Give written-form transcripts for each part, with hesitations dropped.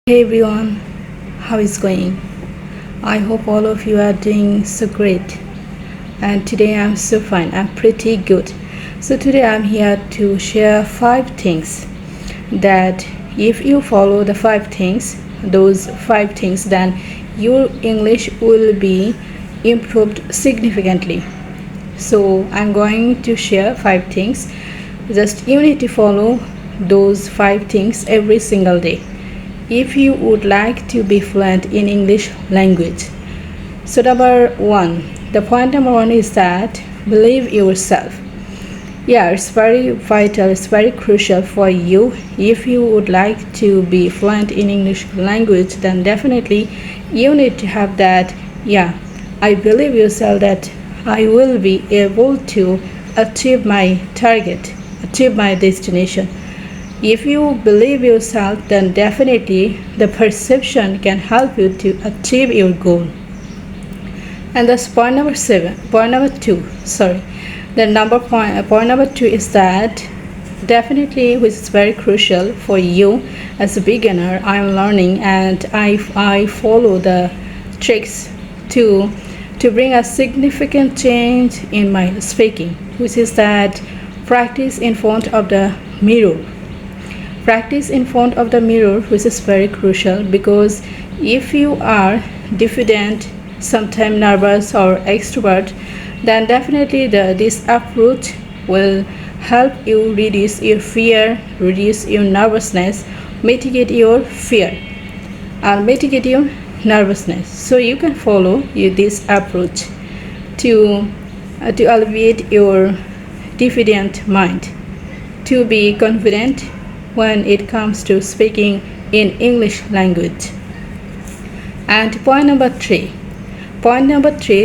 Hey everyone, how is going? I hope all of you are doing so great. And today I'm so fine. I'm pretty good. So today I'm here to share 5 things that if you follow the 5 things, those 5 things, then your English will be improved significantly. So I'm going to share 5 things. Just you need to follow those 5 things every single day if you would like to be fluent in English language. So the point number one is that believe yourself. Yeah, it's very vital, it's very crucial for you. If you would like to be fluent in English language, then definitely you need to have that, yeah, I believe yourself that I will be able to achieve my target, achieve my destination. If you believe yourself, then definitely the perception can help you to achieve your goal. And that's point number two. Point number two is that definitely, which is very crucial for you as a beginner. I'm learning and I follow the tricks to bring a significant change in my speaking, which is that practice in front of the mirror. Practice in front of the mirror, which is very crucial, because if you are diffident, sometimes nervous or extrovert, then definitely this approach will help you reduce your fear, reduce your nervousness, mitigate your fear and mitigate your nervousness. So you can follow this approach to alleviate your diffident mind, to be confident when it comes to speaking in English language. And point number three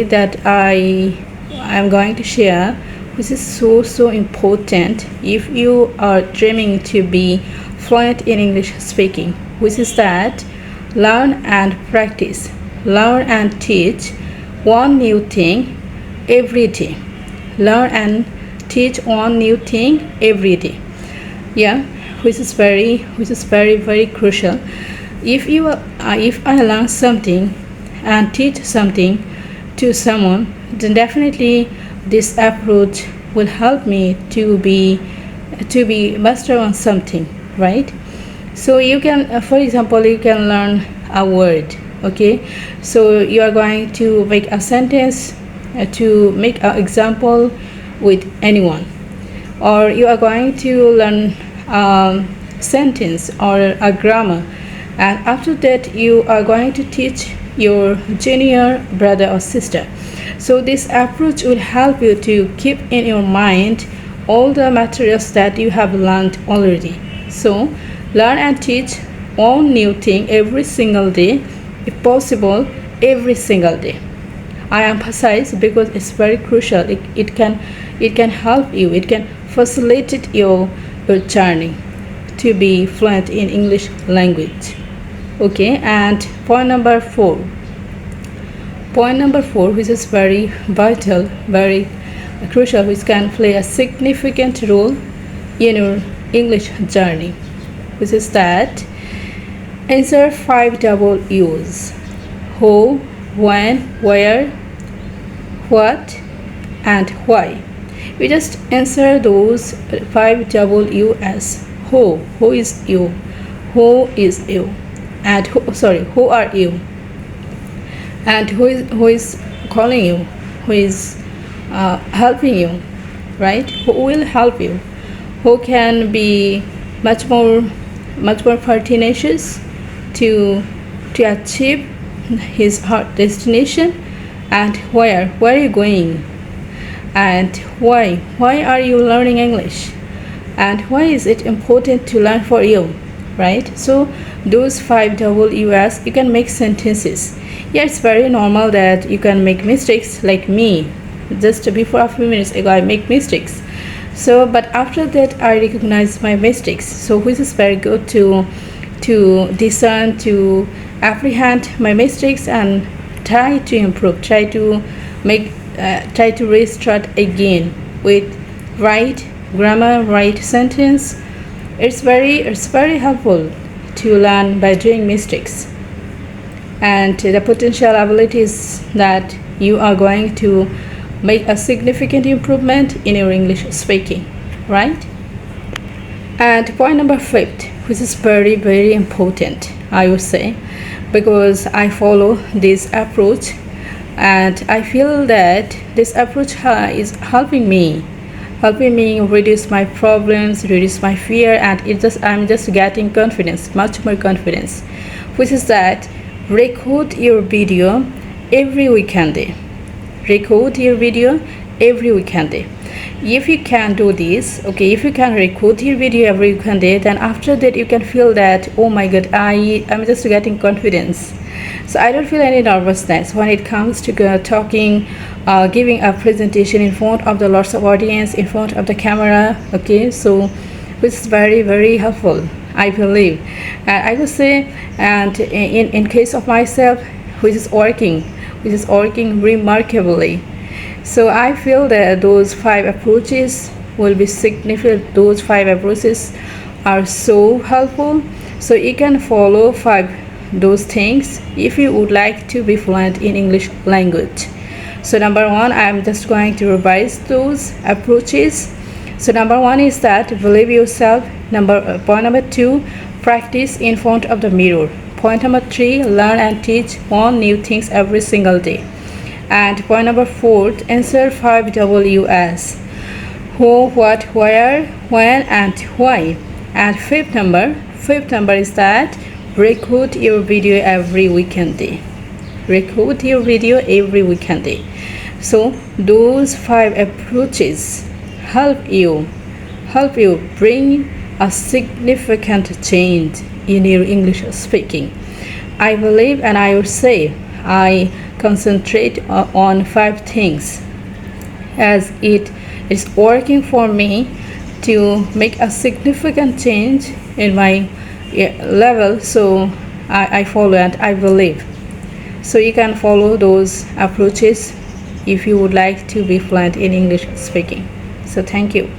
that I am going to share, which is so important if you are dreaming to be fluent in English speaking, which is that learn and practice, learn and teach one new thing every day. Learn and teach one new thing every day. Yeah, which is very crucial. If I learn something and teach something to someone, then definitely this approach will help me to be master on something, right? So you can, for example, you can learn a word. Okay, so you are going to make a sentence, to make an example with anyone, or you are going to learn a sentence or a grammar, and after that you are going to teach your junior brother or sister. So this approach will help you to keep in your mind all the materials that you have learned already. So learn and teach one new thing every single day, if possible every single day. I emphasize because it's very crucial. It can help you, it can facilitate your journey to be fluent in English language. Okay, and point number four, which is very vital, very crucial, which can play a significant role in your English journey, which is that answer 5 W's: who, when, where, what, and why. We just answer those 5 W's. Who is you? Who is you? And who are you? And who is calling you? Who is helping you? Right? Who will help you? Who can be much more pertinacious to achieve his heart destination? And where are you going? And why are you learning English? And why is it important to learn for you? Right? So those 5 W's, you can make sentences. Yeah, it's very normal that you can make mistakes, like me. Just before a few minutes ago I make mistakes. So but after that I recognize my mistakes, so which is very good to discern, to apprehend my mistakes and try to improve, try to restart again with right grammar, right sentence. It's very helpful to learn by doing mistakes, and the potential abilities that you are going to make a significant improvement in your English speaking, right? And point number 5, which is very, very important, I would say, because I follow this approach and I feel that this approach is helping me reduce my problems, reduce my fear, and I'm just getting confidence, much more confidence, which is that record your video every weekend. Record your video every weekend. If you can do this, okay, if you can record your video every weekend, then after that you can feel that, oh my god, I'm just getting confidence. So I don't feel any nervousness when it comes to talking, giving a presentation in front of the lots of audience, in front of the camera, okay, so which is very, very helpful, I believe. I would say, and in case of myself, which is working remarkably. So I feel that those 5 approaches will be significant. Those 5 approaches are so helpful. So you can follow those things if you would like to be fluent in English language. So number 1, I'm just going to revise those approaches. So number 1 is that believe yourself. Point number 2, practice in front of the mirror. Point number 3, learn and teach 1 new things every single day. And point number 4, answer 5 W's: who, what, where, when, and why. And fifth number is that record your video every weekend. Record your video every weekend. So those 5 approaches help you bring a significant change in your English speaking. I believe, and I would say, I concentrate on 5 things as it is working for me to make a significant change in my level. So I follow and I believe. So you can follow those approaches if you would like to be fluent in English speaking. So thank you.